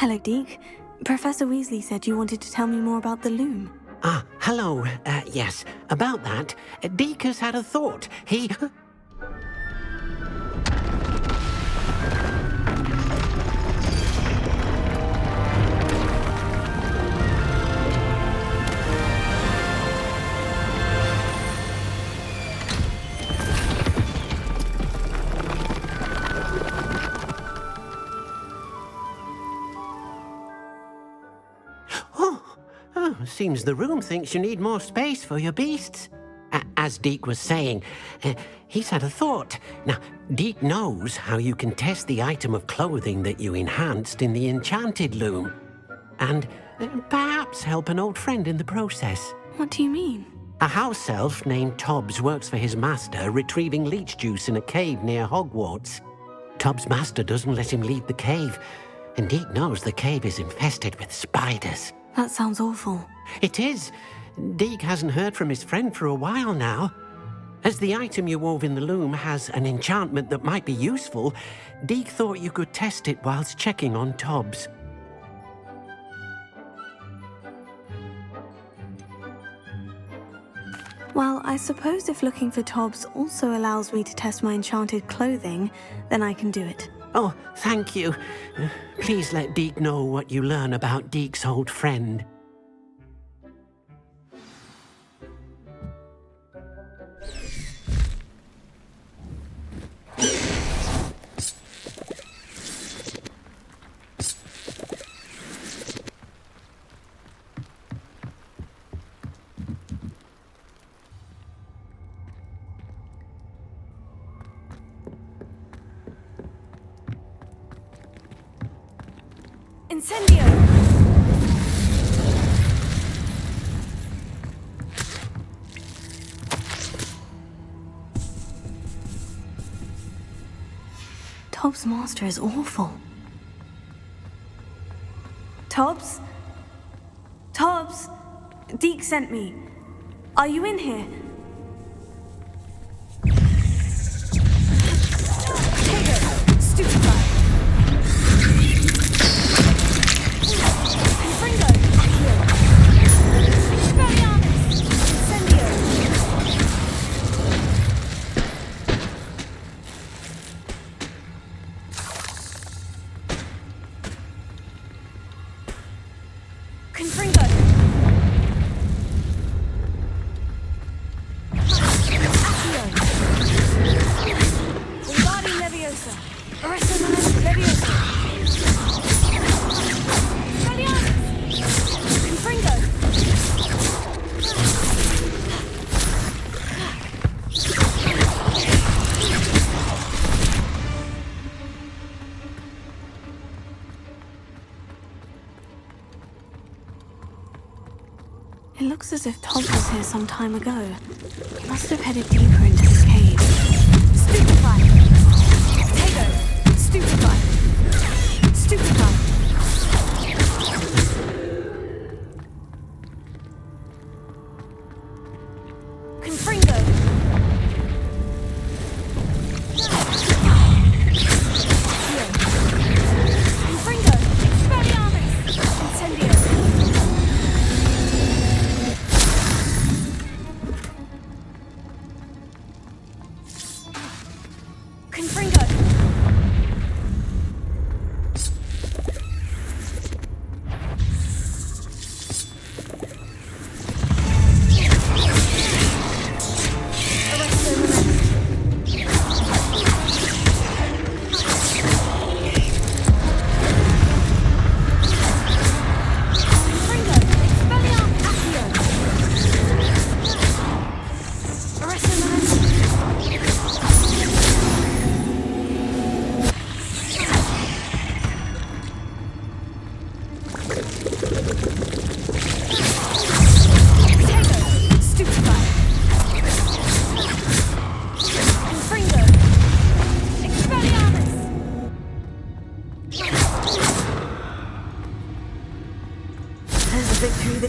Hello, Deek. Professor Weasley said you wanted to tell me more about the loom. Ah, hello. Yes, about that. Deek has had a thought. He... Seems the room thinks you need more space for your beasts. As Deek was saying, he's had a thought. Now, Deek knows how you can test the item of clothing that you enhanced in the enchanted loom. And perhaps help an old friend in the process. What do you mean? A house elf named Tobbs works for his master, retrieving leech juice in a cave near Hogwarts. Tobbs' master doesn't let him leave the cave, and Deek knows the cave is infested with spiders. That sounds awful. It is. Deek hasn't heard from his friend for a while now. As the item you wove in the loom has an enchantment that might be useful, Deek thought you could test it whilst checking on Tobbs. Well, I suppose if looking for Tobbs also allows me to test my enchanted clothing, then I can do it. Oh, thank you. Please let Deek know what you learn about Deek's old friend. Incendio! Tobbs' master is awful. Tobbs? Tobbs! Deek sent me. Are you in here? Take it! Stupefy! It looks as if Tobbs was here some time ago. He must have headed deeper into this cave. Stupefy! Tego! Stupefy! Stupefy! Confringo! Confringo! Expelliarmus! Incendio!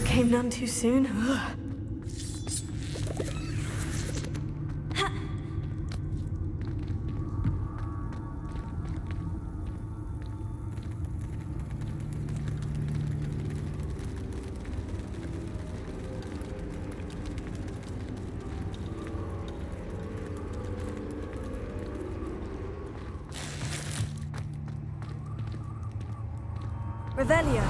Came none too soon. Revelio.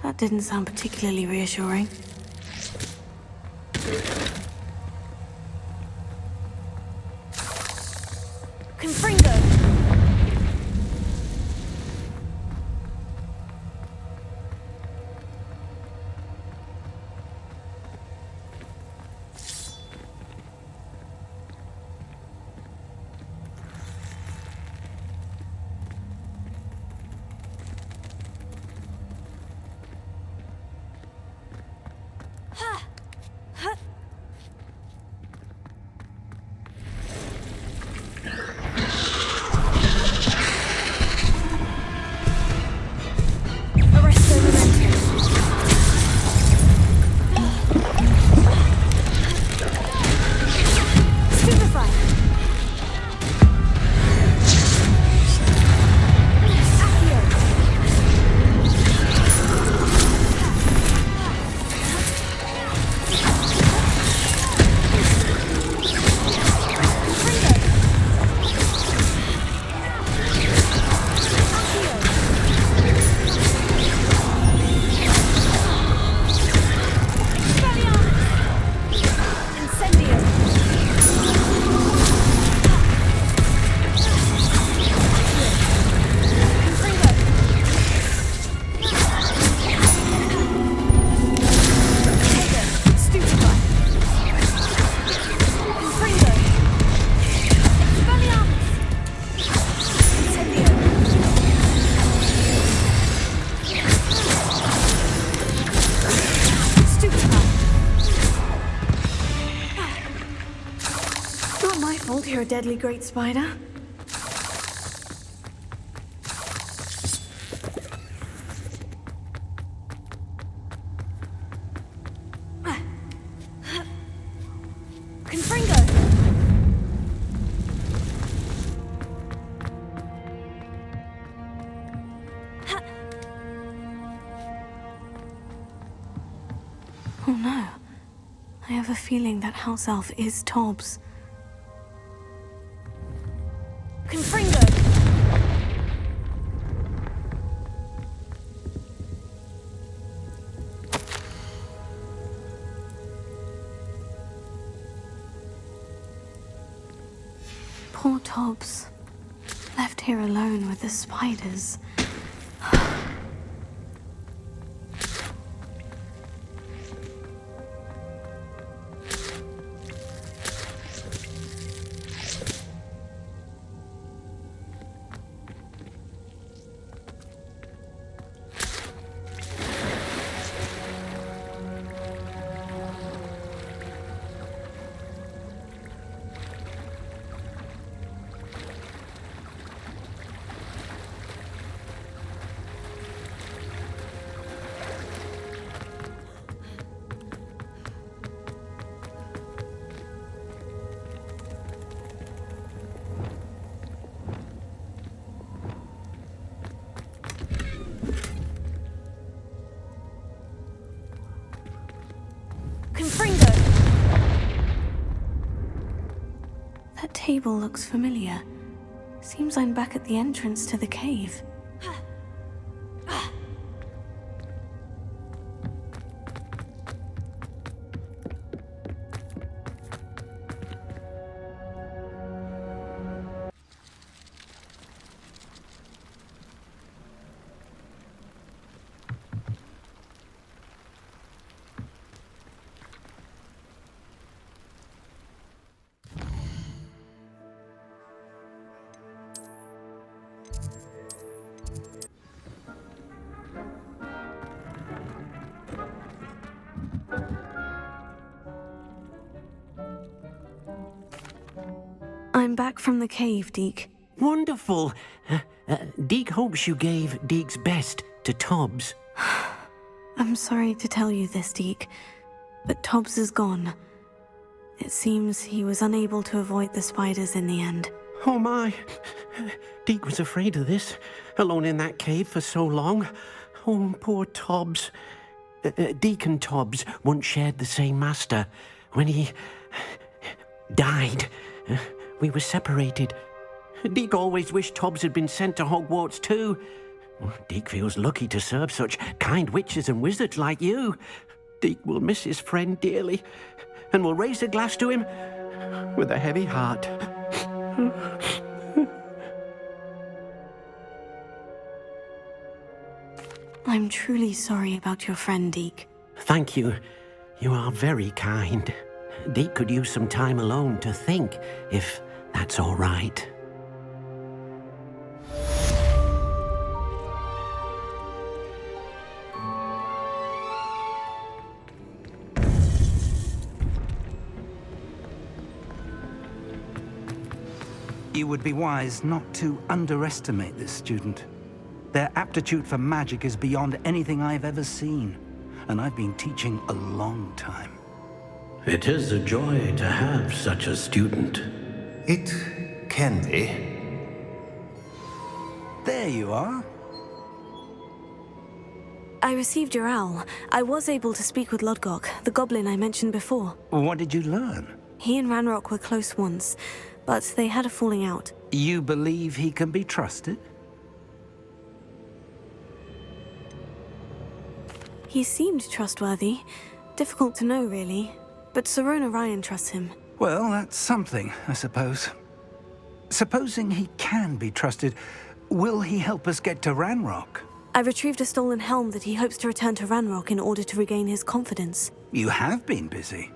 That didn't sound particularly reassuring. Confringo! You're a deadly great spider. Confringo! Oh no. I have a feeling that house elf is Tobbs. Confringo! Poor Tobbs. Left here alone with the spiders. That table looks familiar. Seems I'm back at the entrance to the cave. I'm back from the cave, Deek. Wonderful. Deek hopes you gave Deek's best to Tobbs. I'm sorry to tell you this, Deek, but Tobbs is gone. It seems he was unable to avoid the spiders in the end. Oh my. Deek was afraid of this, alone in that cave for so long. Oh, poor Tobbs. Deek and Tobbs once shared the same master. When he died, we were separated. Deek always wished Tobbs had been sent to Hogwarts too. Deek feels lucky to serve such kind witches and wizards like you. Deek will miss his friend dearly, and will raise a glass to him with a heavy heart. I'm truly sorry about your friend, Deek. Thank you. You are very kind. Deek could use some time alone to think, if that's all right. You would be wise not to underestimate this student. Their aptitude for magic is beyond anything I've ever seen, and I've been teaching a long time. It is a joy to have such a student. It can be. There you are. I received your owl. I was able to speak with Lodgok, the goblin I mentioned before. What did you learn? He and Ranrock were close once, but they had a falling out. You believe he can be trusted? He seemed trustworthy. Difficult to know, really. But Serona Ryan trusts him. Well, that's something, I suppose. Supposing he can be trusted, will he help us get to Ranrock? I retrieved a stolen helm that he hopes to return to Ranrock in order to regain his confidence. You have been busy.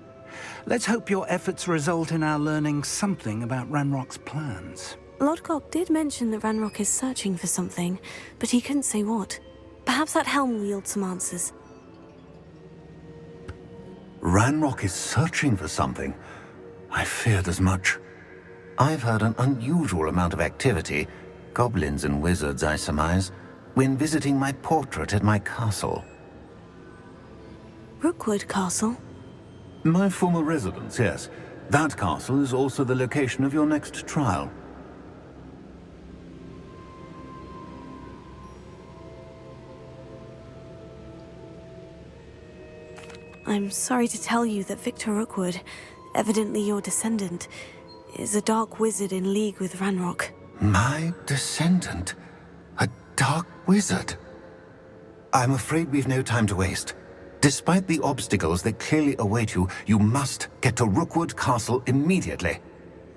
Let's hope your efforts result in our learning something about Ranrock's plans. Lodgok did mention that Ranrock is searching for something, but he couldn't say what. Perhaps that helm will yield some answers. Ranrock is searching for something. I feared as much. I've heard an unusual amount of activity, goblins and wizards, I surmise, when visiting my portrait at my castle. Rookwood Castle? My former residence, yes. That castle is also the location of your next trial. I'm sorry to tell you that Victor Rookwood, evidently your descendant, is a dark wizard in league with Ranrock. My descendant? A dark wizard? I'm afraid we've no time to waste. Despite the obstacles that clearly await you, you must get to Rookwood Castle immediately.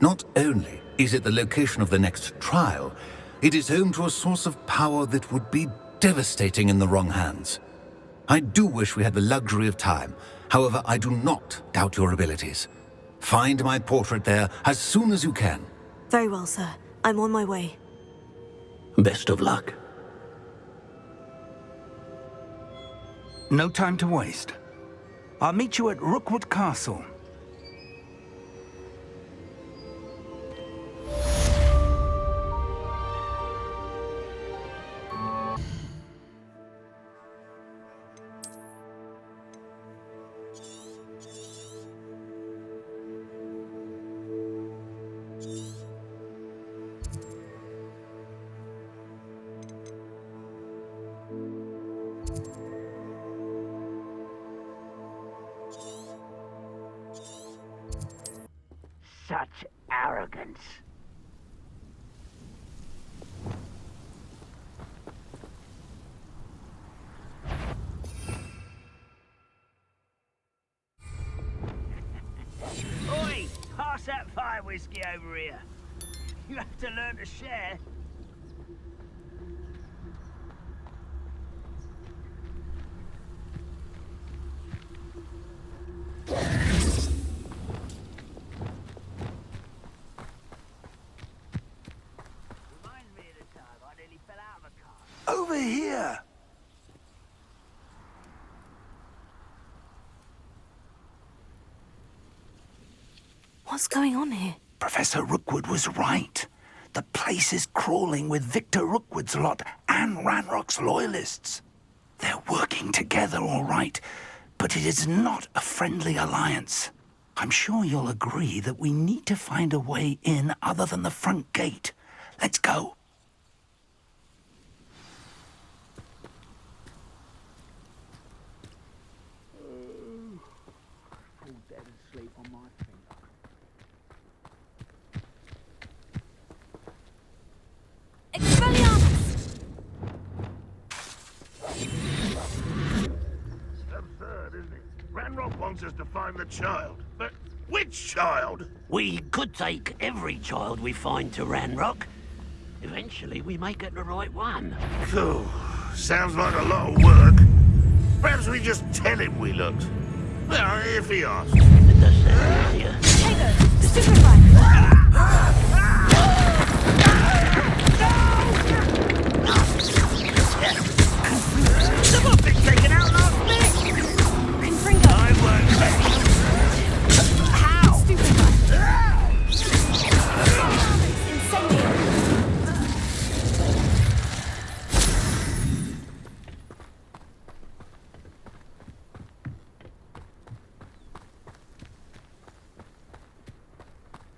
Not only is it the location of the next trial, it is home to a source of power that would be devastating in the wrong hands. I do wish we had the luxury of time. However, I do not doubt your abilities. Find my portrait there as soon as you can. Very well, sir. I'm on my way. Best of luck. No time to waste. I'll meet you at Rookwood Castle. Such arrogance. Oi! Pass that fire whiskey over here. You have to learn to share. Over here! What's going on here? Professor Rookwood was right. The place is crawling with Victor Rookwood's lot and Ranrock's loyalists. They're working together, all right, but it is not a friendly alliance. I'm sure you'll agree that we need to find a way in other than the front gate. Let's go. Ranrock wants us to find the child, but which child? We could take every child we find to Ranrock. Eventually, we may get the right one. Phew, sounds like a lot of work. Perhaps we just tell him we looked. Well, if he asks. It does sound easier. Tego, stupefy! Someone been taken out last minute! I won't let you.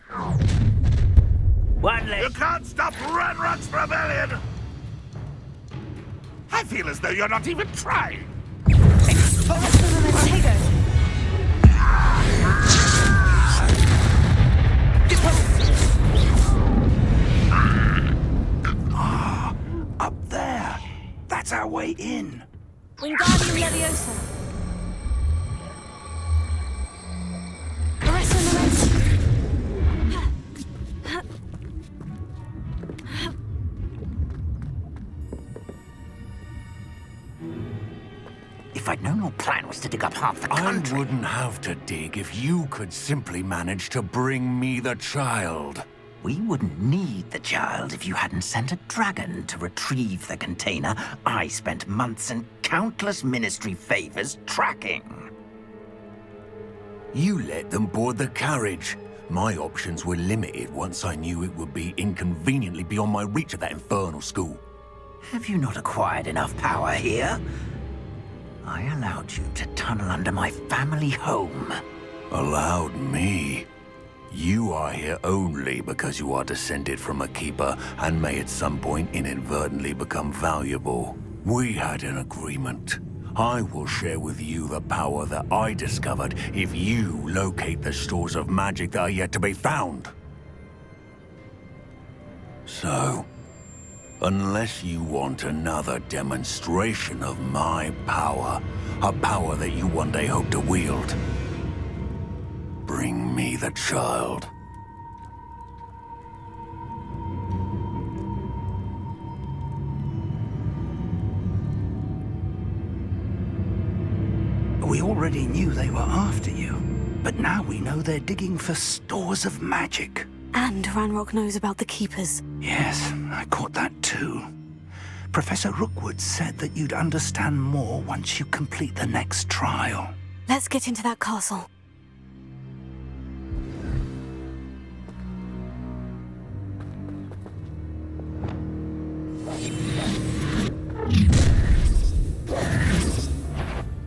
How? One less. You can't stop Ranrock's rebellion! I feel as though you're not even trying. Up there. That's our way in. Wingardium Leviosa. Arresto Momenti. If I'd known your plan was to dig up half the country... I wouldn't have to dig if you could simply manage to bring me the child. We wouldn't need the child if you hadn't sent a dragon to retrieve the container I spent months and countless ministry favors tracking. You let them board the carriage. My options were limited once I knew it would be inconveniently beyond my reach at that infernal school. Have you not acquired enough power here? I allowed you to tunnel under my family home. Allowed me? You are here only because you are descended from a keeper and may at some point inadvertently become valuable. We had an agreement. I will share with you the power that I discovered if you locate the stores of magic that are yet to be found. So, unless you want another demonstration of my power, a power that you one day hope to wield, bring me the child. We already knew they were after you, but now we know they're digging for stores of magic. And Ranrock knows about the Keepers. Yes, I caught that too. Professor Rookwood said that you'd understand more once you complete the next trial. Let's get into that castle.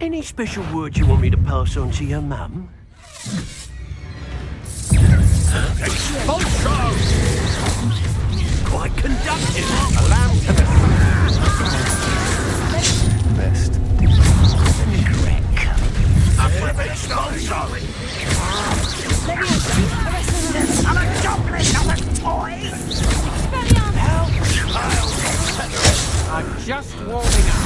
Any special words you want me to pass on to your mum? Poacher! Quite conductive. Allow to the Best. I'm a bit sorry. I'm a chocolate, not a toy! I'm just warming up.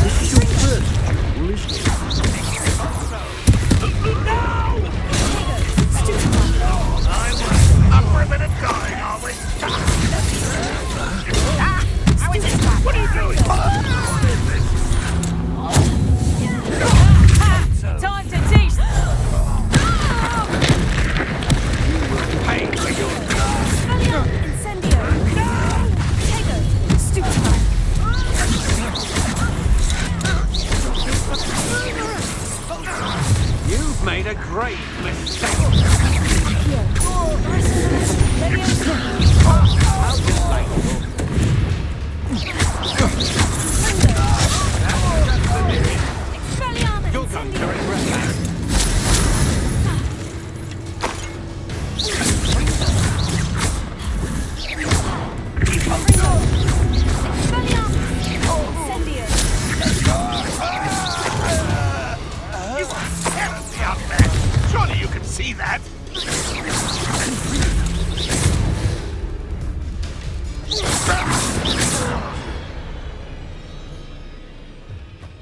This is your first duel, isn't it? Up for a bit of going, are we? How is this? What are you doing? Time to teach! Hey, for your Incendio! Tego! made a grave mistake. You'll come to regret that. You are terribly out there. Surely you can see that.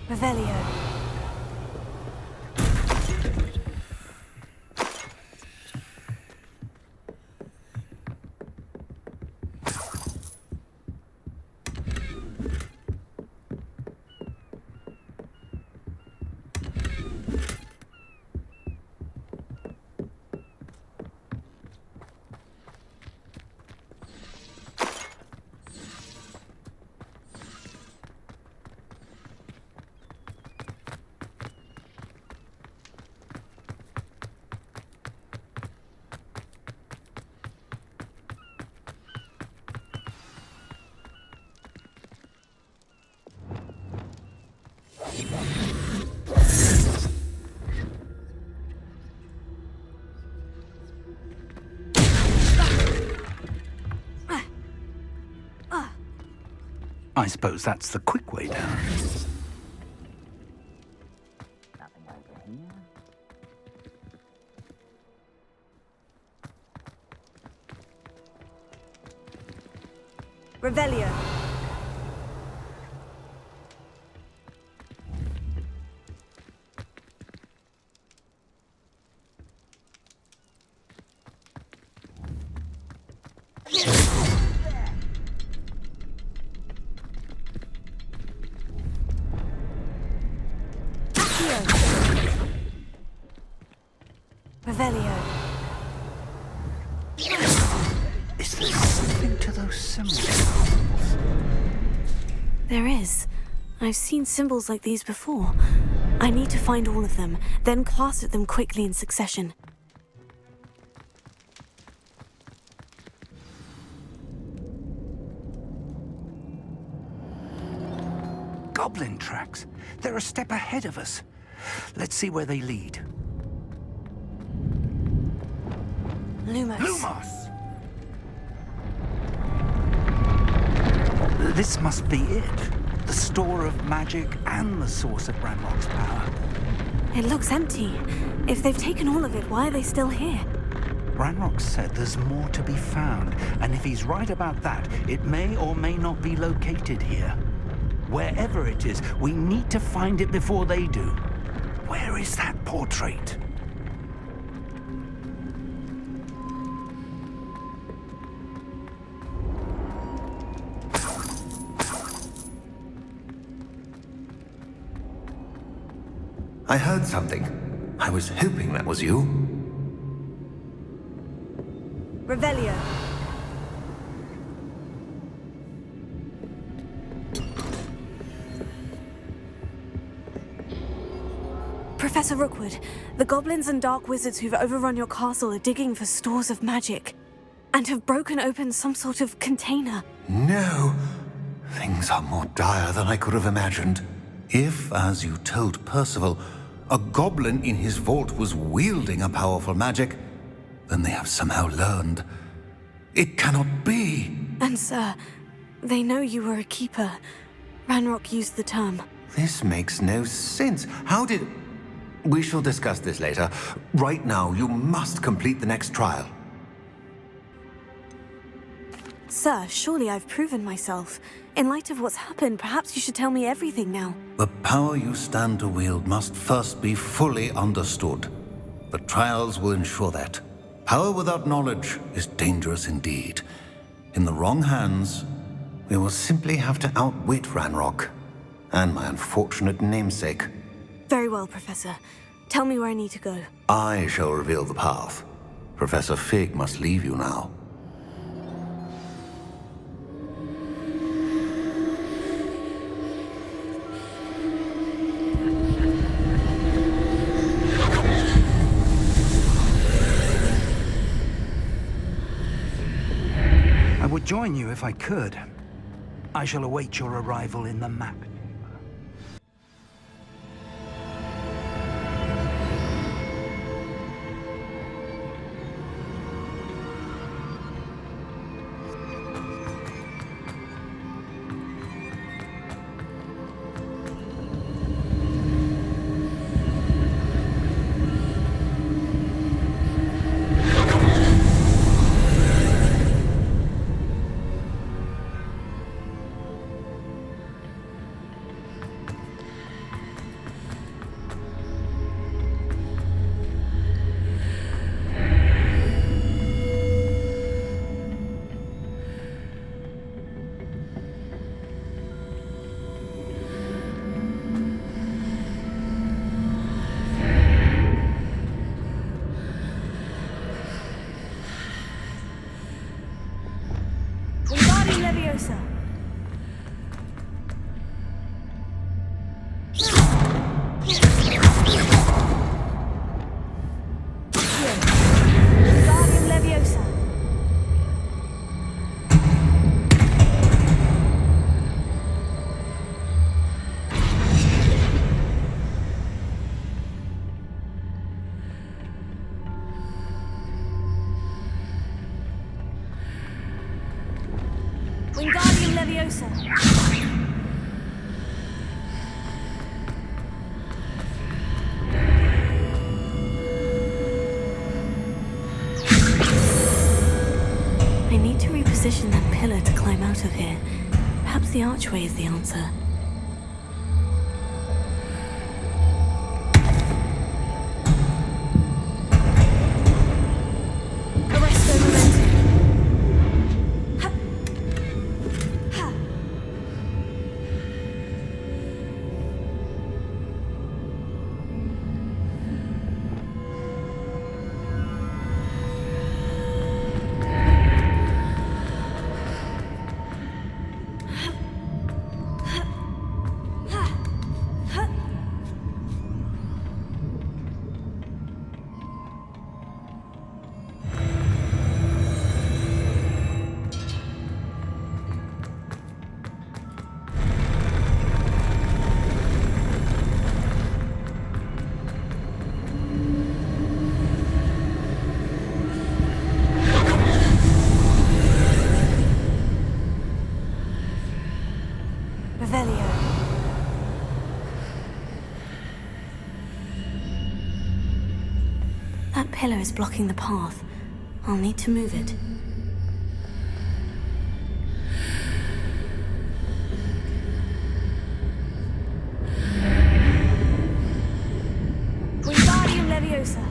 Revelio. I suppose that's the quick way down. Revelio. Revelio. Is there something to those symbols? There is. I've seen symbols like these before. I need to find all of them, then cast at them quickly in succession. Goblin tracks. They're a step ahead of us. Let's see where they lead. Lumos. Lumos! This must be it. The store of magic and the source of Ranrock's power. It looks empty. If they've taken all of it, why are they still here? Ranrock said there's more to be found, and if he's right about that, it may or may not be located here. Wherever it is, we need to find it before they do. Where is that portrait? I heard something. I was hoping that was you. Revelio. Professor Rookwood, the goblins and dark wizards who've overrun your castle are digging for stores of magic and have broken open some sort of container. No. Things are more dire than I could have imagined. If, as you told Percival, a goblin in his vault was wielding a powerful magic, then they have somehow learned. It cannot be. And sir, they know you were a keeper. Ranrock used the term. This makes no sense. How did... We shall discuss this later. Right now, you must complete the next trial. Sir, surely I've proven myself. In light of what's happened, perhaps you should tell me everything now. The power you stand to wield must first be fully understood. The trials will ensure that. Power without knowledge is dangerous indeed. In the wrong hands, we will simply have to outwit Ranrock and my unfortunate namesake. Very well, Professor. Tell me where I need to go. I shall reveal the path. Professor Fig must leave you now. would join you if I could. I shall await your arrival in the map. I need to reposition that pillar to climb out of here. Perhaps the archway is the answer. That pillar is blocking the path. I'll need to move it. Wingardium Leviosa.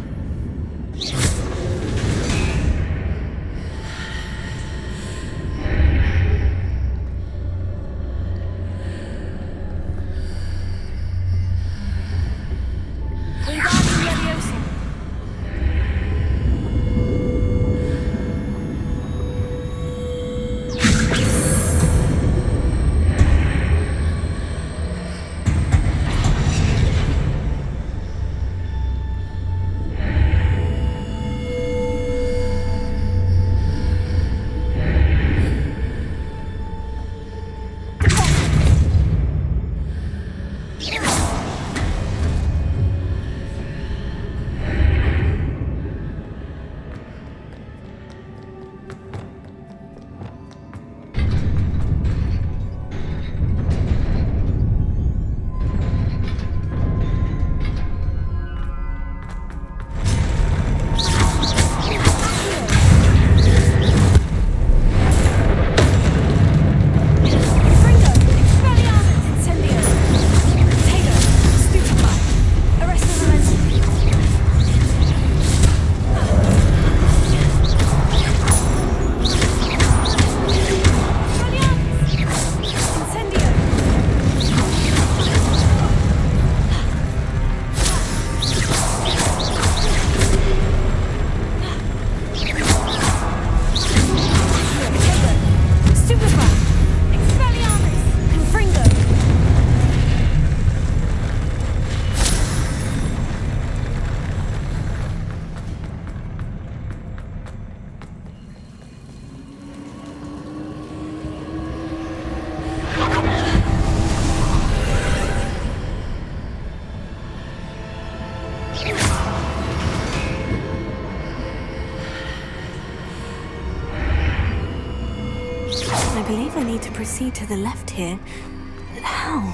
Wingardium Leviosa. believe I need to proceed to the left here. But how?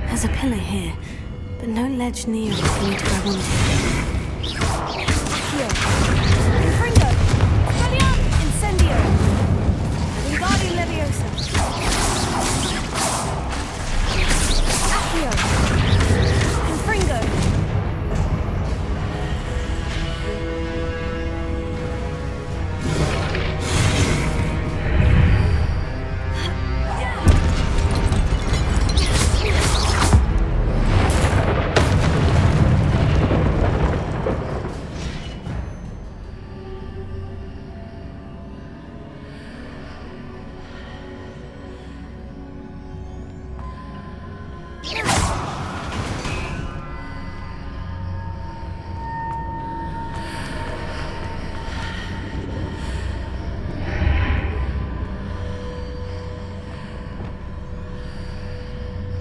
There's a pillar here, but no ledge near it for me to grab onto. Accio. Confringo. Expelliarmus. Incendio. Wingardium Leviosa. Accio. Confringo.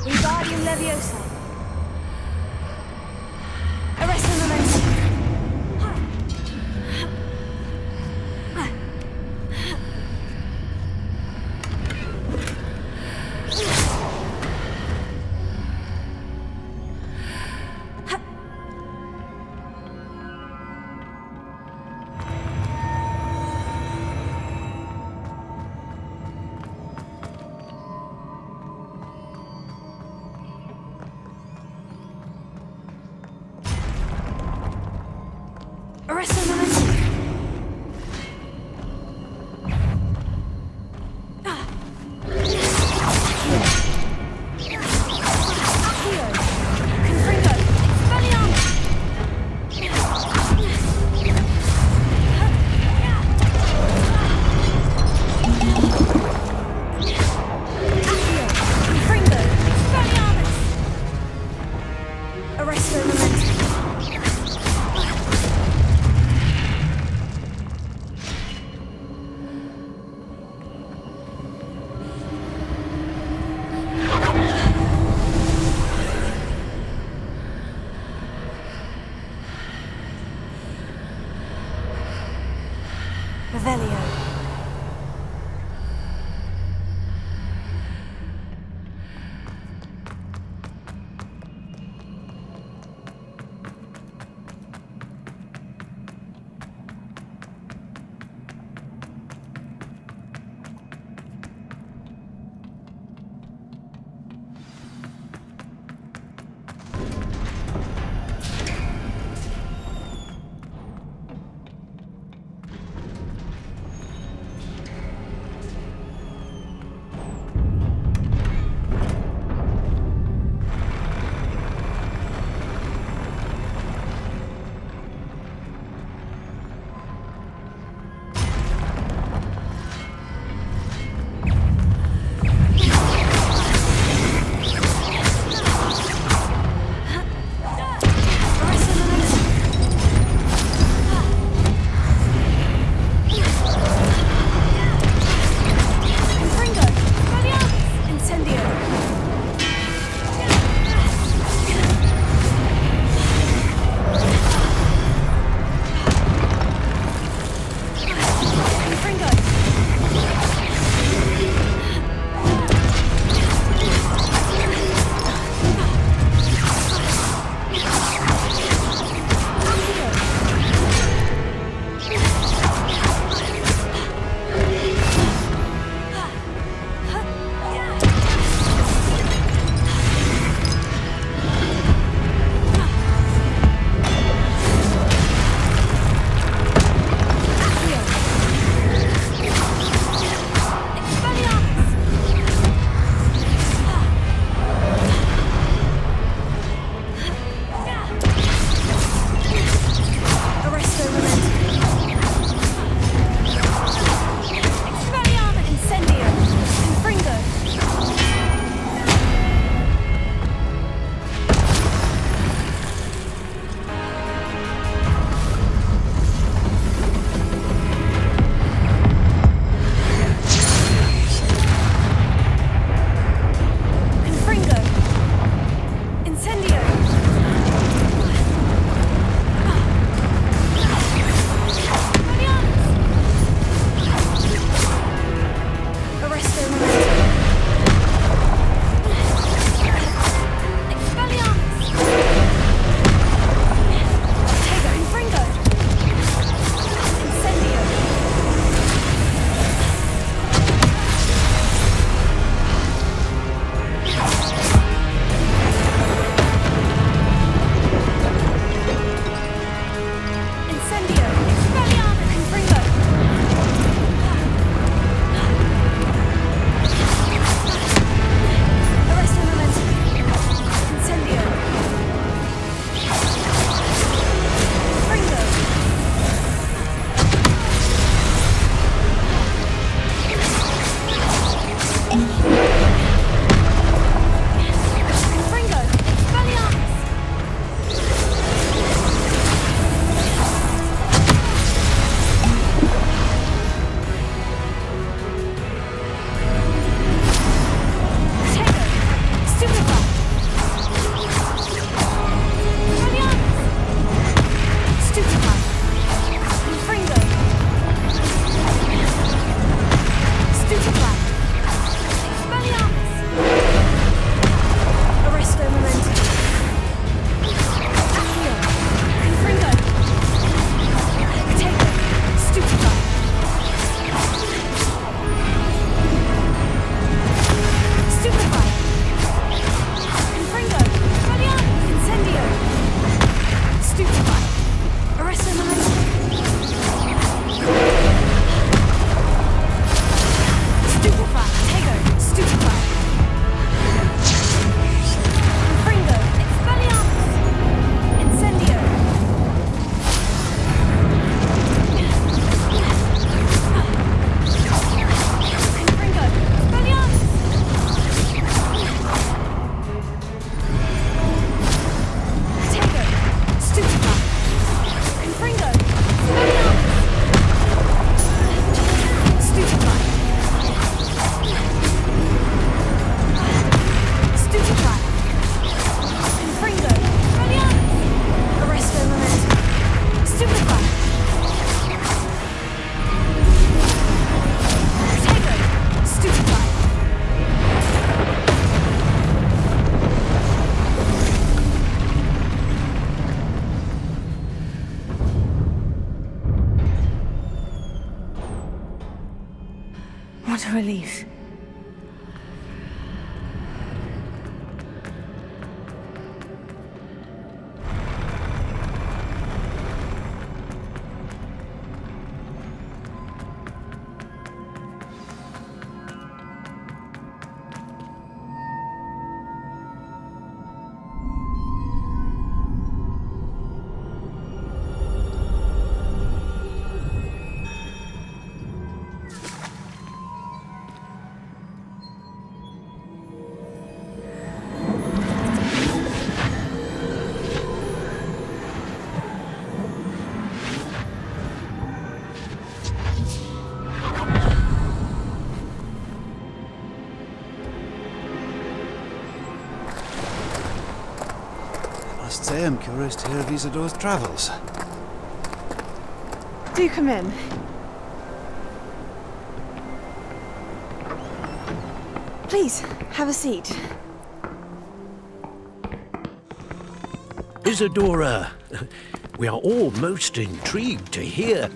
Wingardium Leviosa. Arresto Momentum. Arresto Momentum. Accio. Confringo. Expelliarmus. Accio. Confringo. Expelliarmus. Arresto Momentum. Revelio. What a relief. Must say I'm curious to hear of Isadora's travels. Do come in. Please, have a seat. Isadora, we are all most intrigued to hear.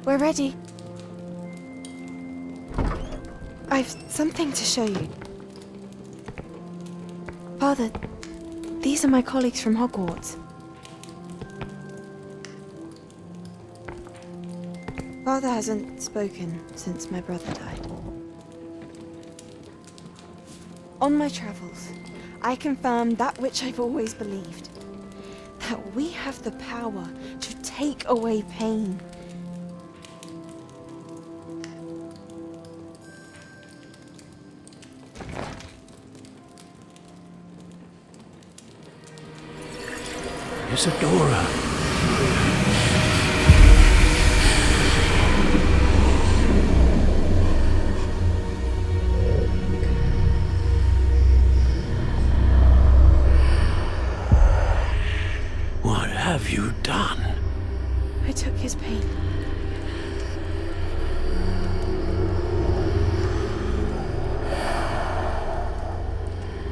We're ready. I've something to show you. Father, these are my colleagues from Hogwarts. Father hasn't spoken since my brother died. On my travels, I confirmed that which I've always believed. That we have the power to take away pain. Isadora. What have you done? I took his pain.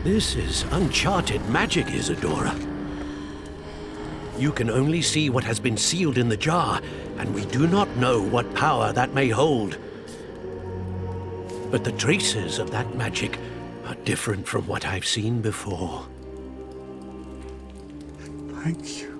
This is uncharted magic, Isadora. You can only see what has been sealed in the jar, and we do not know what power that may hold. But the traces of that magic are different from what I've seen before. Thank you.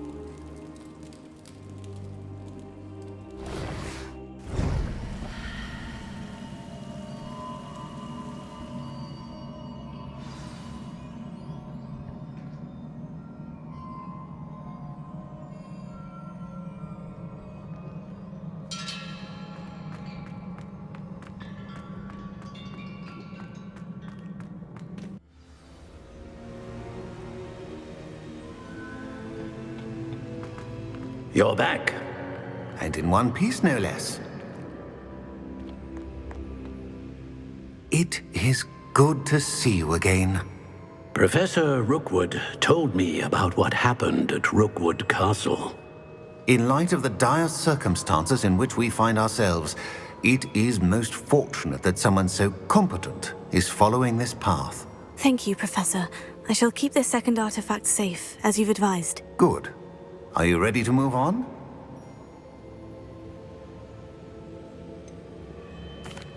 You're back. And in one piece, no less. It is good to see you again. Professor Rookwood told me about what happened at Rookwood Castle. In light of the dire circumstances in which we find ourselves, it is most fortunate that someone so competent is following this path. Thank you, Professor. I shall keep this second artifact safe, as you've advised. Good. Are you ready to move on?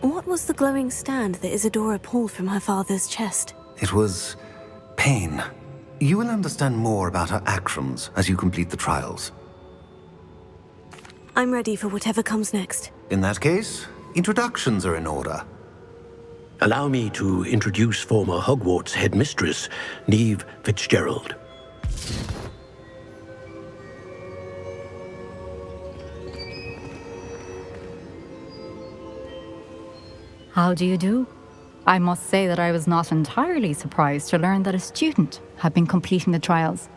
What was the glowing stand that Isadora pulled from her father's chest? It was pain. You will understand more about her actions as you complete the trials. I'm ready for whatever comes next. In that case, introductions are in order. Allow me to introduce former Hogwarts headmistress, Neve Fitzgerald. How do you do? I must say that I was not entirely surprised to learn that a student had been completing the trials.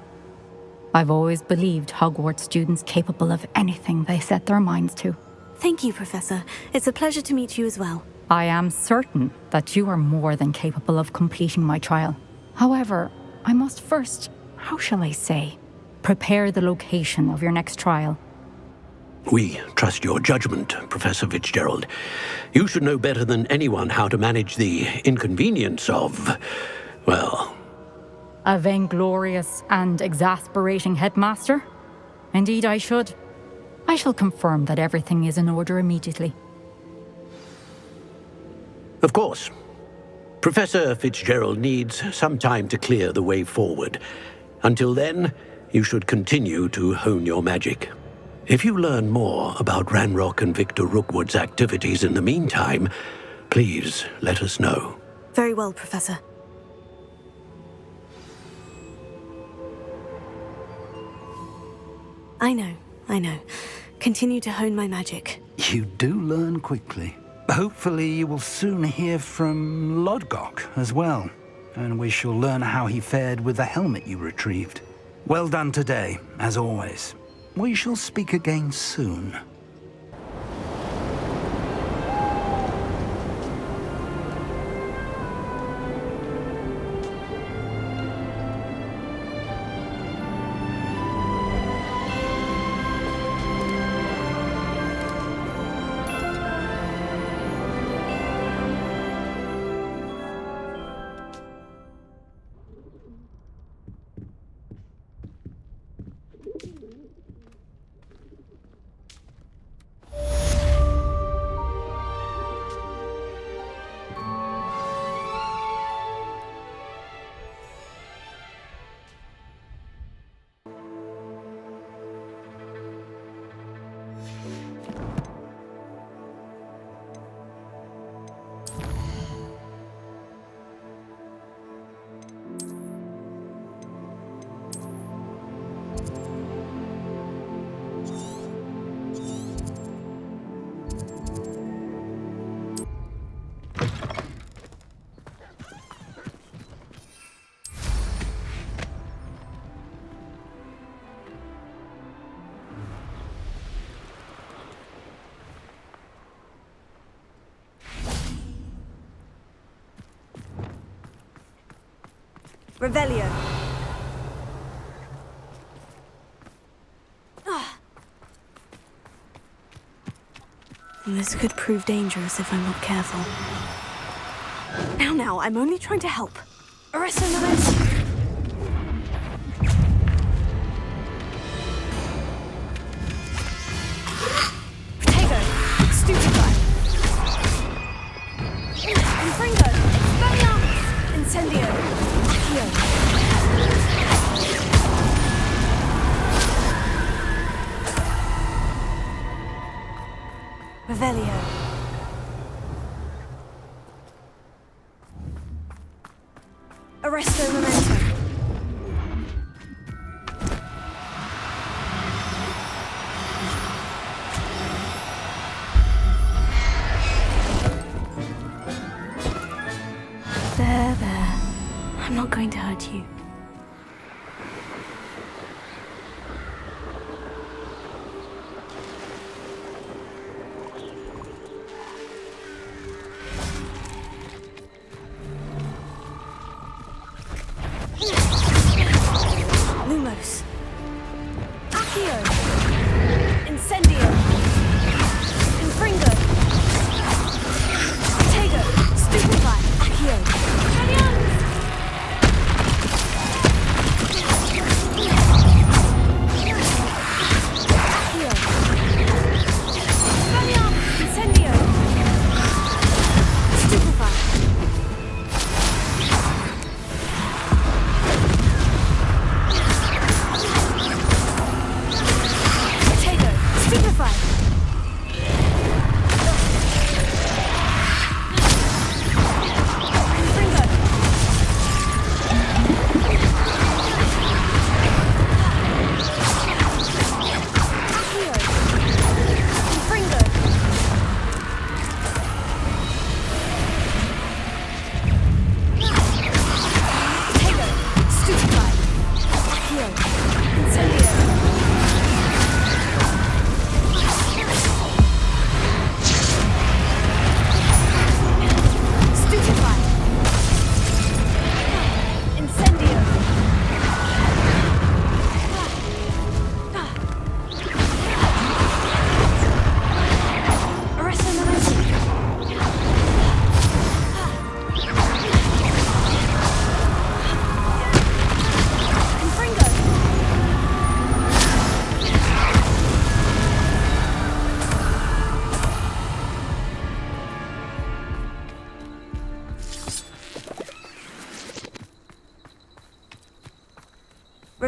I've always believed Hogwarts students capable of anything they set their minds to. Thank you, Professor. It's a pleasure to meet you as well. I am certain that you are more than capable of completing my trial. However, I must first, how shall I say, prepare the location of your next trial. We trust your judgment, Professor Fitzgerald. You should know better than anyone how to manage the inconvenience of, well... A vainglorious and exasperating headmaster? Indeed I should. I shall confirm that everything is in order immediately. Of course. Professor Fitzgerald needs some time to clear the way forward. Until then, you should continue to hone your magic. If you learn more about Ranrock and Victor Rookwood's activities in the meantime, please let us know. Very well, Professor. I know. Continue to hone my magic. You do learn quickly. Hopefully you will soon hear from Lodgok as well, and we shall learn how he fared with the helmet you retrieved. Well done today, as always. We shall speak again soon. Revelio. This could prove dangerous if I'm not careful. Now, I'm only trying to help. Arresto momentum. Potato. Stupefy. Confringo. Expelliarmus. Incendio. Revelio. Arresto momentum. There. I'm not going to hurt you.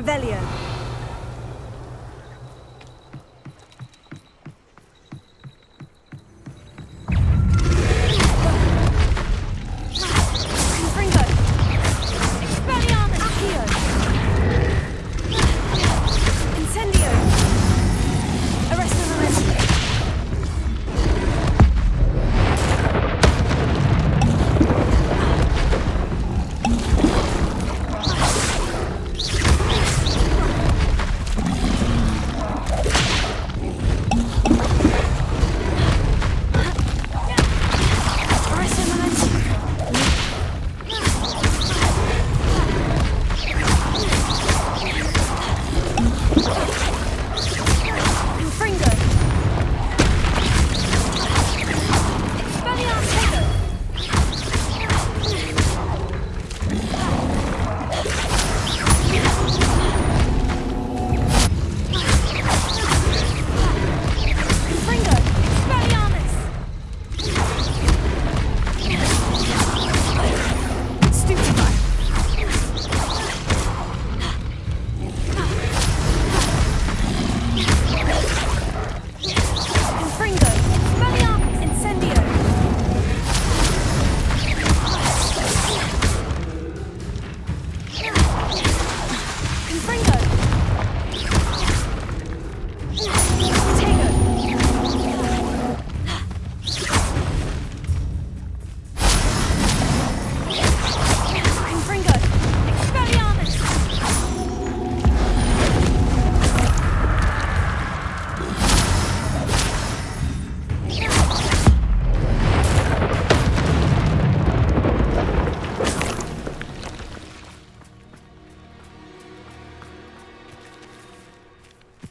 Revelio. Confringo. Expelliarmus. Accio. Incendio. Arresto momentum.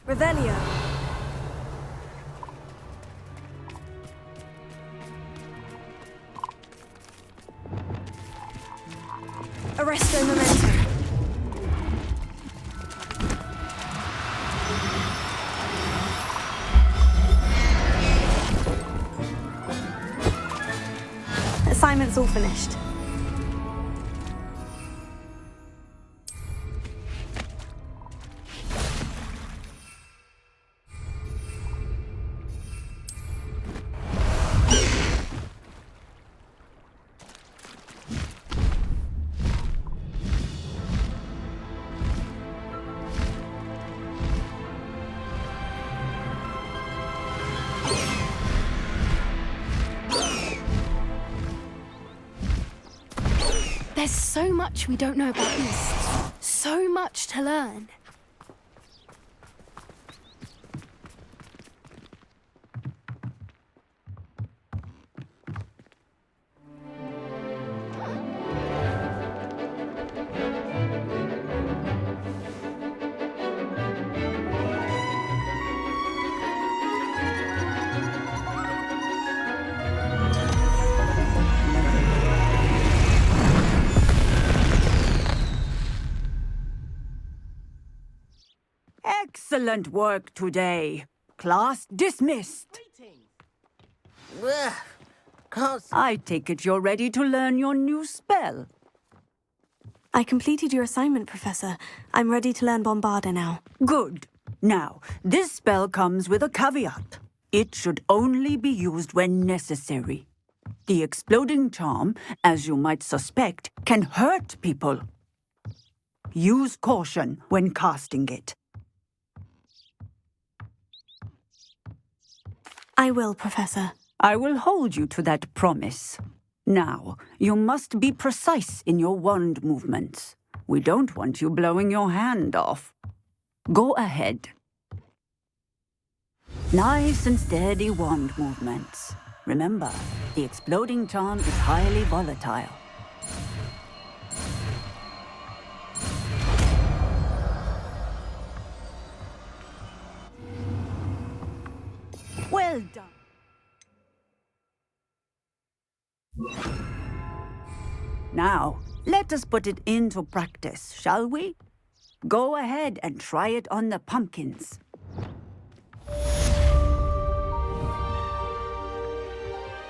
Revelio. Arresto momentum. Assignment's all finished. There's so much we don't know about beasts. So much to learn. Excellent work today. Class dismissed. I take it you're ready to learn your new spell. I completed your assignment, Professor. I'm ready to learn Bombarda now. Good. Now, this spell comes with a caveat. It should only be used when necessary. The exploding charm, as you might suspect, can hurt people. Use caution when casting it. I will, Professor. I will hold you to that promise. Now, you must be precise in your wand movements. We don't want you blowing your hand off. Go ahead. Nice and steady wand movements. Remember, the exploding charm is highly volatile. Well done. Now, let us put it into practice, shall we? Go ahead and try it on the pumpkins.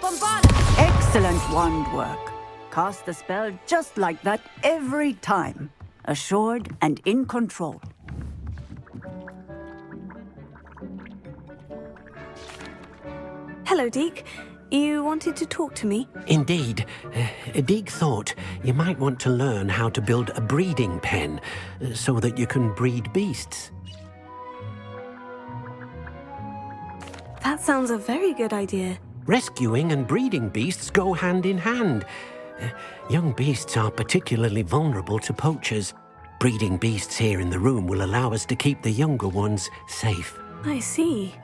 Bombarda! Excellent wand work. Cast the spell just like that every time. assured and in control. Hello, Deek. You wanted to talk to me? Indeed. Deek thought you might want to learn how to build a breeding pen so that you can breed beasts. That sounds a very good idea. Rescuing and breeding beasts go hand in hand. Young beasts are particularly vulnerable to poachers. Breeding beasts here in the room will allow us to keep the younger ones safe. I see.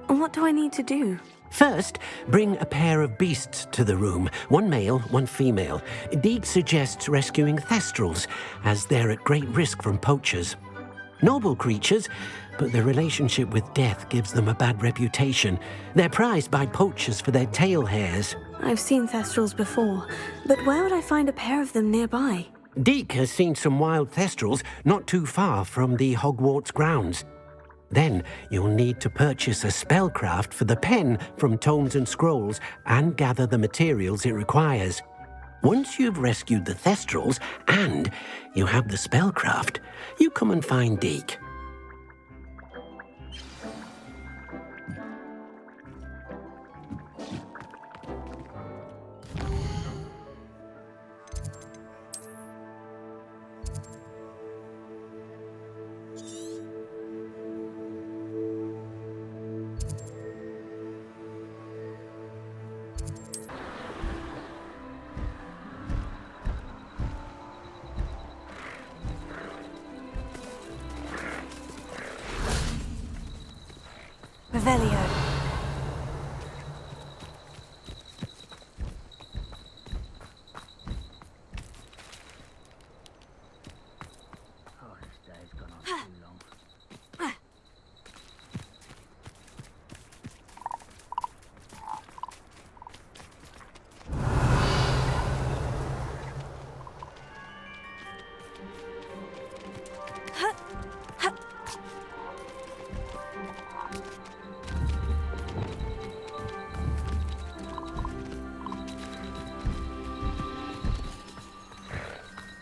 And what do I need to do? First, bring a pair of beasts to the room, one male, one female. Deek suggests rescuing thestrals, as they're at great risk from poachers. Noble creatures, but their relationship with death gives them a bad reputation. They're prized by poachers for their tail hairs. I've seen thestrals before, but where would I find a pair of them nearby? Deek has seen some wild thestrals not too far from the Hogwarts grounds. Then you'll need to purchase a spellcraft for the pen from Tomes and Scrolls and gather the materials it requires. Once you've rescued the thestrals and you have the spellcraft, you come and find Deek. Revelio. Oh, this day's gone on too long.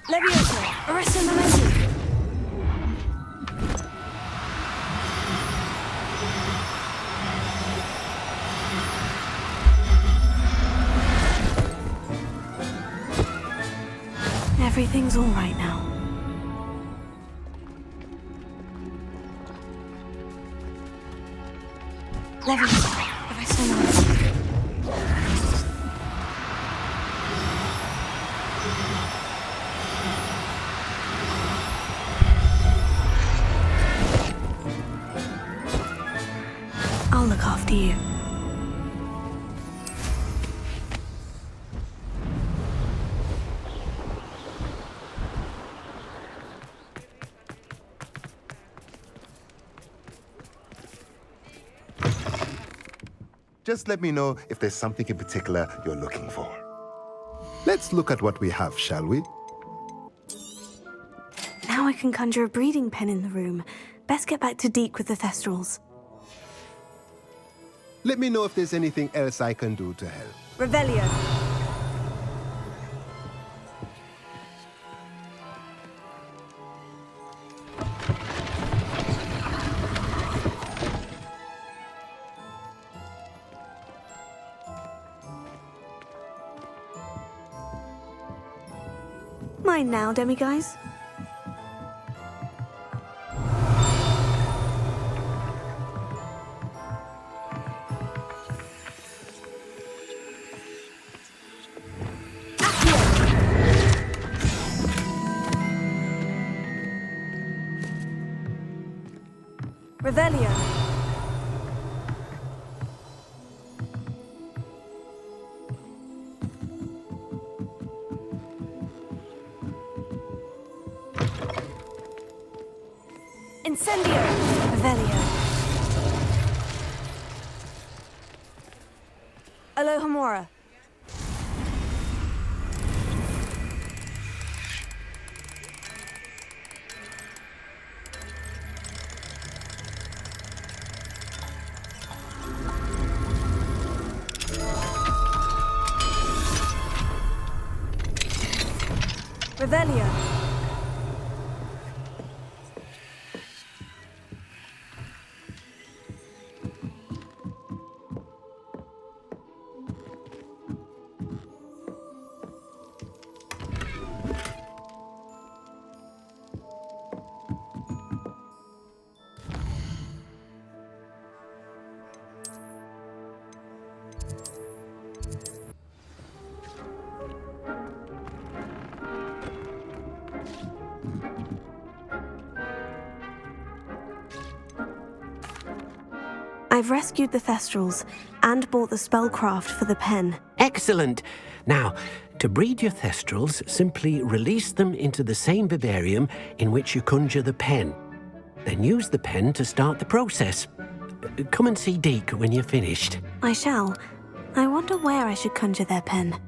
Levioso, arresto momentum. Everything's all right now. Levioso, arresto momentum. I'll look after you. Just let me know if there's something in particular you're looking for. Let's look at what we have, shall we? Now I can conjure a breeding pen in the room. Best get back to Deek with the thestrals. Let me know if there's anything else I can do to help. Revelio. Mine now, demiguise. Revelio. Incendio. Revelio. Alohomora. Revelio. I've rescued the Thestrals and bought the spellcraft for the pen. Excellent. Now, to breed your Thestrals, simply release them into the same vivarium in which you conjure the pen. Then use the pen to start the process. Come and see Deek when you're finished. I shall. I wonder where I should conjure their pen.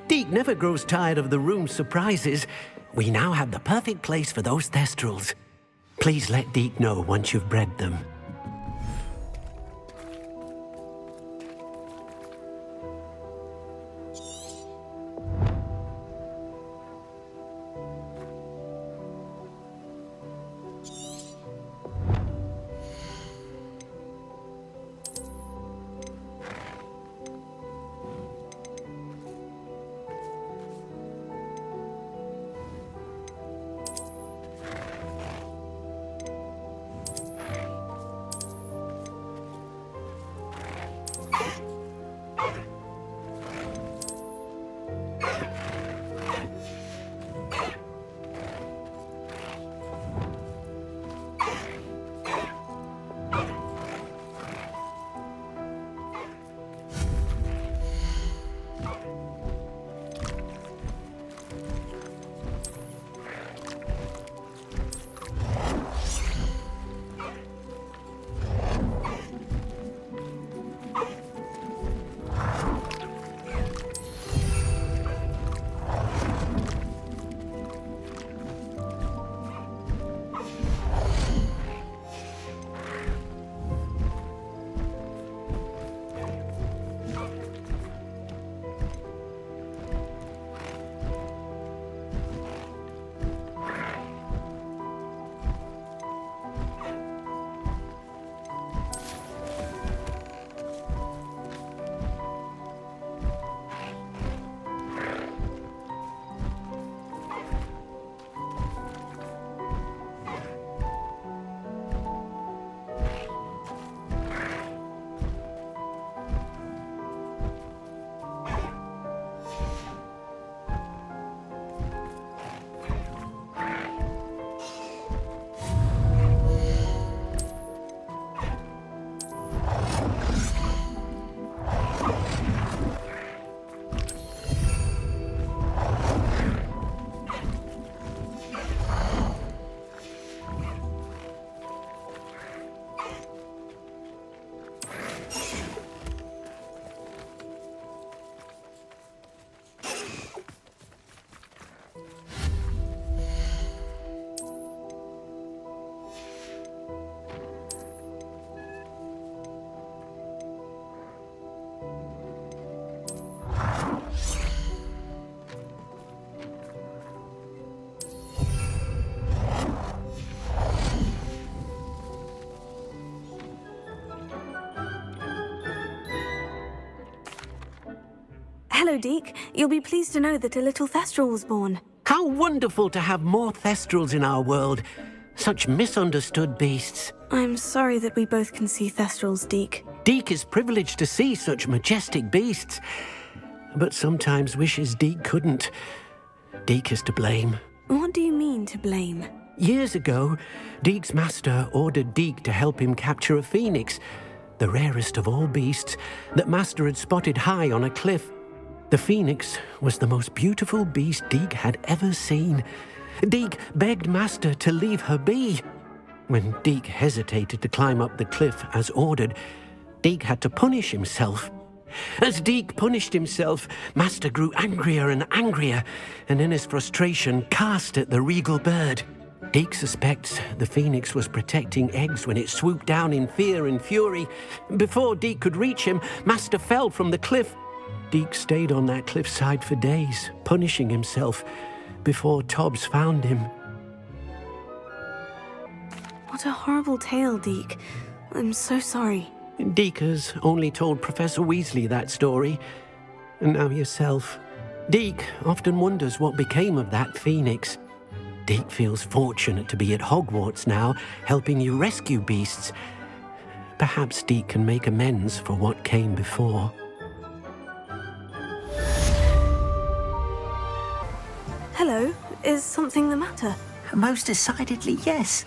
Deek never grows tired of the room's surprises. We now have the perfect place for those Thestrals. Please let Deek know once you've bred them. Hello, Deek. You'll be pleased to know that a little Thestral was born. How wonderful to have more Thestrals in our world. Such misunderstood beasts. I'm sorry that we both can see Thestrals, Deek. Deek is privileged to see such majestic beasts, but sometimes wishes Deek couldn't. Deek is to blame. What do you mean, to blame? Years ago, Deek's master ordered Deek to help him capture a phoenix, the rarest of all beasts, that master had spotted high on a cliff. The phoenix was the most beautiful beast Deek had ever seen. Deek begged master to leave her be. When Deek hesitated to climb up the cliff as ordered, Deek had to punish himself. As Deek punished himself, master grew angrier and angrier, and in his frustration cast at the regal bird. Deek suspects the phoenix was protecting eggs when it swooped down in fear and fury. Before Deek could reach him, master fell from the cliff. Deek stayed on that cliffside for days, punishing himself, before Tobbs found him. What a horrible tale, Deek. I'm so sorry. Deek has only told Professor Weasley that story. And now yourself. Deek often wonders what became of that phoenix. Deek feels fortunate to be at Hogwarts now, helping you rescue beasts. Perhaps Deek can make amends for what came before. Hello, is something the matter? Most decidedly, yes.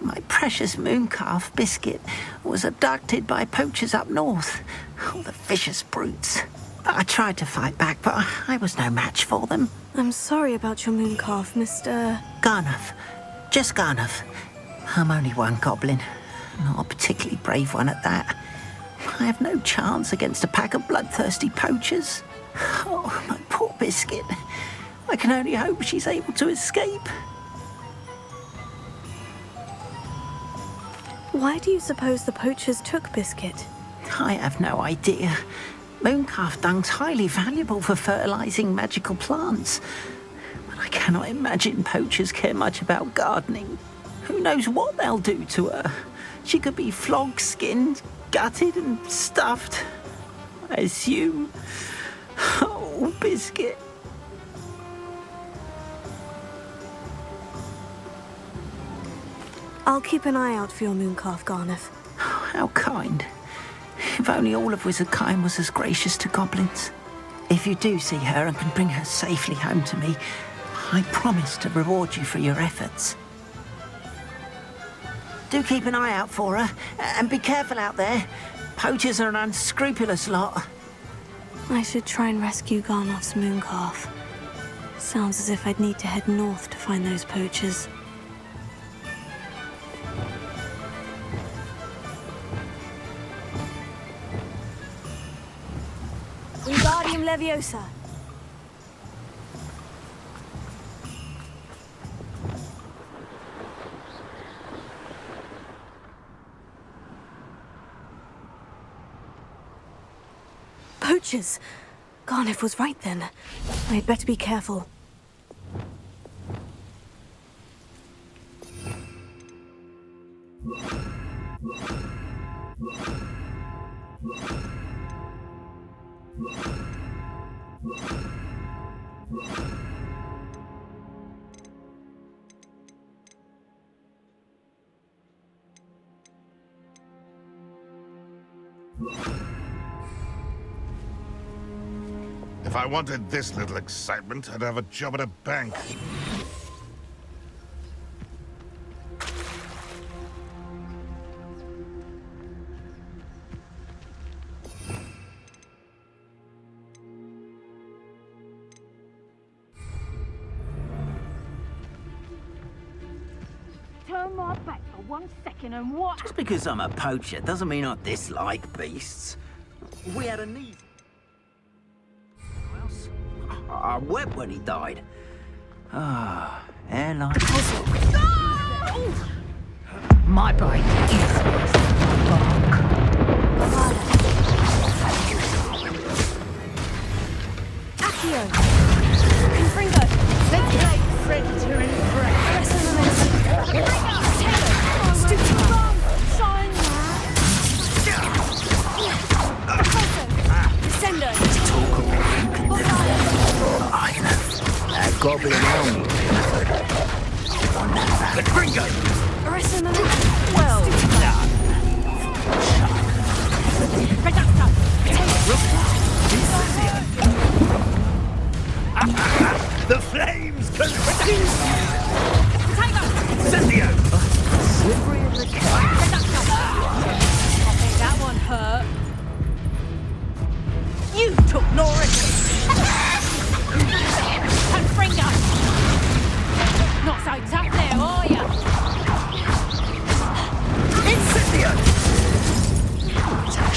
My precious mooncalf, Biscuit, was abducted by poachers up north. Oh, the vicious brutes. I tried to fight back, but I was no match for them. I'm sorry about your mooncalf, Mr. Garnuff. Just Garnuff. I'm only one goblin. Not a particularly brave one at that. I have no chance against a pack of bloodthirsty poachers. Oh, my poor Biscuit. I can only hope she's able to escape. Why do you suppose the poachers took Biscuit? I have no idea. Mooncalf dung's highly valuable for fertilizing magical plants. But I cannot imagine poachers care much about gardening. Who knows what they'll do to her? She could be flogged, skinned, gutted and stuffed. I assume. Oh, Biscuit. I'll keep an eye out for your mooncalf, Garnuff. How kind. If only all of Wizardkind was as gracious to goblins. If you do see her and can bring her safely home to me, I promise to reward you for your efforts. Do keep an eye out for her, and be careful out there. Poachers are an unscrupulous lot. I should try and rescue Garnuff's mooncalf. Sounds as if I'd need to head north to find those poachers. Wingardium Leviosa. Poachers! Garnuff was right then. I'd better be careful. If I wanted this little excitement, I'd have a job at a bank. Turn my back for 1 second and what? Just because I'm a poacher doesn't mean I dislike beasts. We had a need. I wept when he died. Ah, airline. No! My brain is Accio. Confringo. Let's play Predator and Prey. Stupid wrong. Shine Descendo. Talk about who can do it. I know. That goblin army. The Gringo! Arresto Memento. Well done. Reducto. The flames consume! Potato. Incendio! Slippery as a cat. Reducto. I think that one hurt. You took Norris. Confringo. Not so tough there, are ya? Incendio!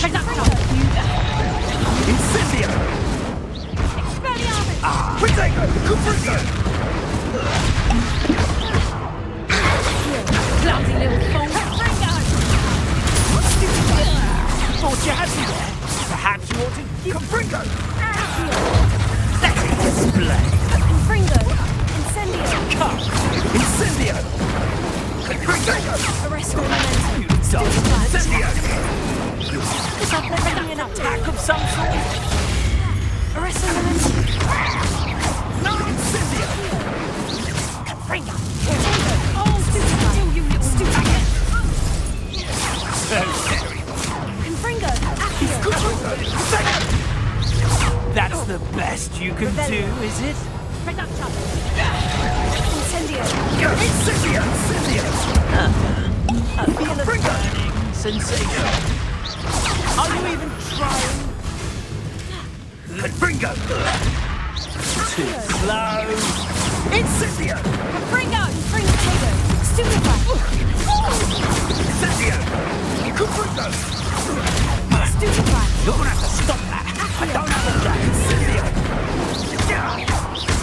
Reducto. Incendio! Expelliarmus. Potato! Confringo! Clumsy little fool. Confringo. Thought you had me there. Perhaps you want to Confringo! Let it display. Confringo. Incendio. Incendio! Confringo! Arresto Memento. Incendio! Is that an attack of some sort? Arresto you can do, is it? Reduction. Incendio! Incendio! A feel of burning sensation. Are you even trying? Fringo! Too slow! Incendio! Fringo! Fringo! Stupefy! Incendio! Fringo! Stupefy! You're gonna have to stop that! I don't have a day!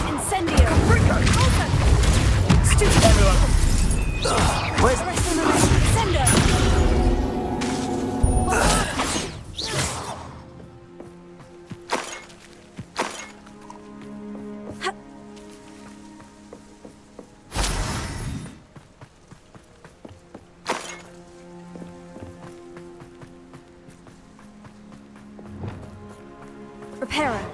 Incendio! Fringo! Stupefy! Where's... Sendo! Repairer.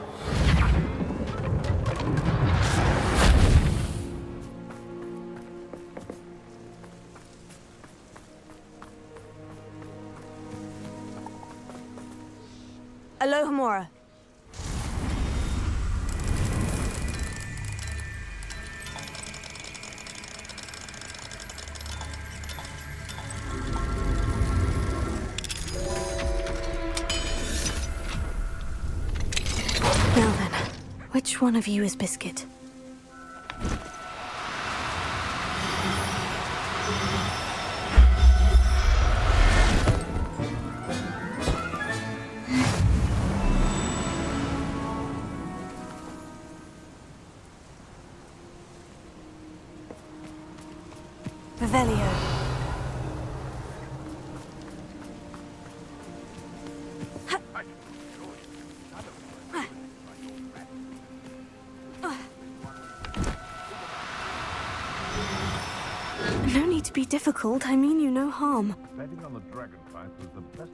Alohomora. Now then, which one of you is Biscuit? Revelio. No need to be difficult. I mean you no harm. Betting on the dragon fight was the best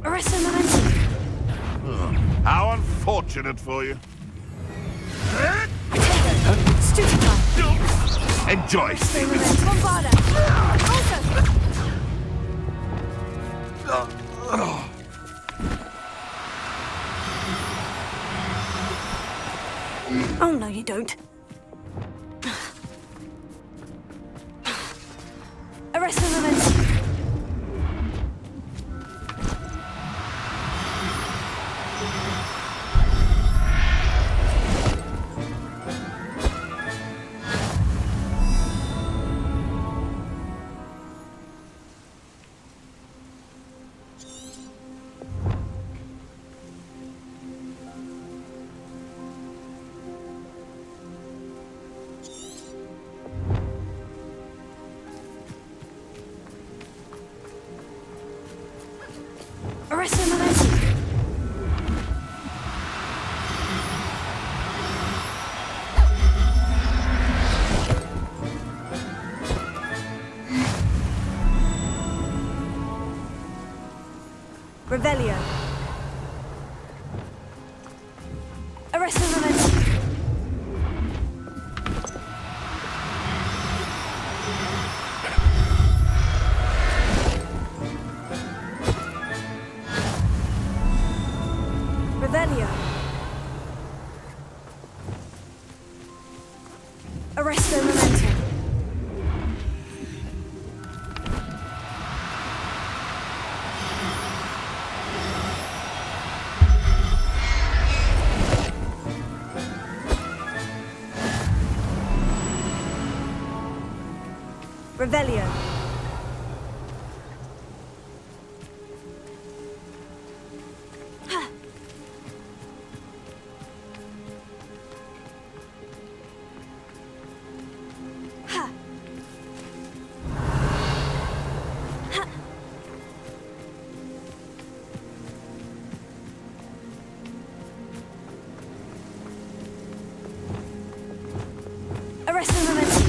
Arresto momentum. How unfortunate for you. Stupefy! Enjoy, Stephen. Bombarda! Oh no, you don't. Arresto momentum! Arresto momentum. Revelio. Arresto momentum. Revelio. Arresto momentum. Revelio. Arresto momentum.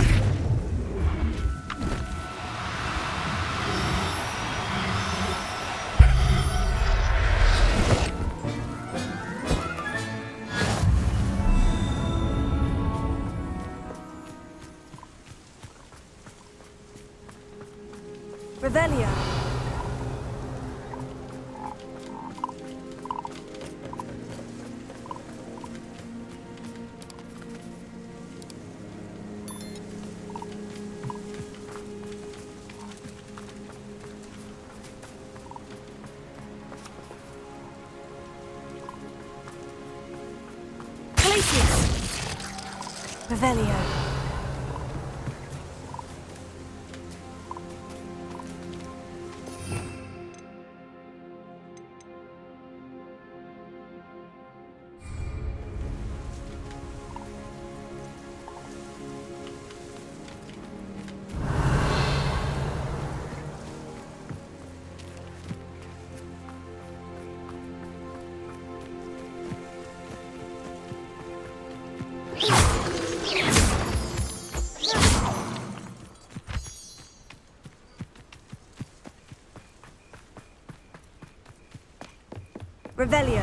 Revelio. Places! Revelio. Revelio.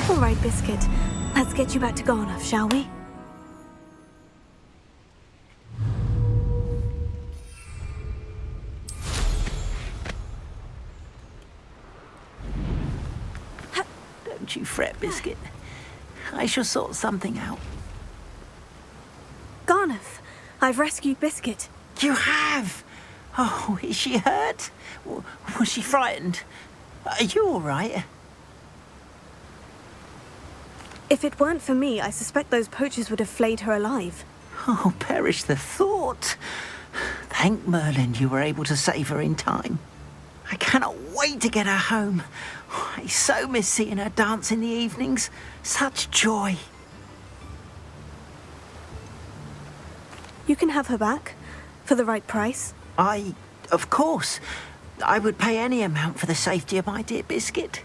All right, Biscuit. Let's get you back to Garnuff, shall we? Don't you fret, Biscuit. I shall sort something out. Garnuff, I've rescued Biscuit. You have? Oh, is she hurt? Was she frightened? Are you all right? If it weren't for me, I suspect those poachers would have flayed her alive. Oh, perish the thought. Thank Merlin you were able to save her in time. I cannot wait to get her home. I so miss seeing her dance in the evenings. Such joy. You can have her back, for the right price. Of course. I would pay any amount for the safety of my dear Biscuit.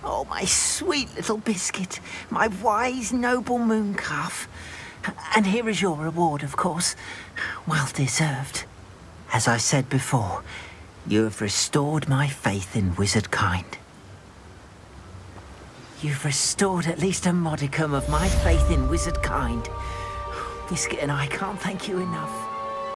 Oh, my sweet little Biscuit, my wise, noble moon calf. And here is your reward, of course. Well deserved. As I said before, you have restored my faith in wizard kind. You've restored at least a modicum of my faith in wizard kind. Biscuit and I can't thank you enough.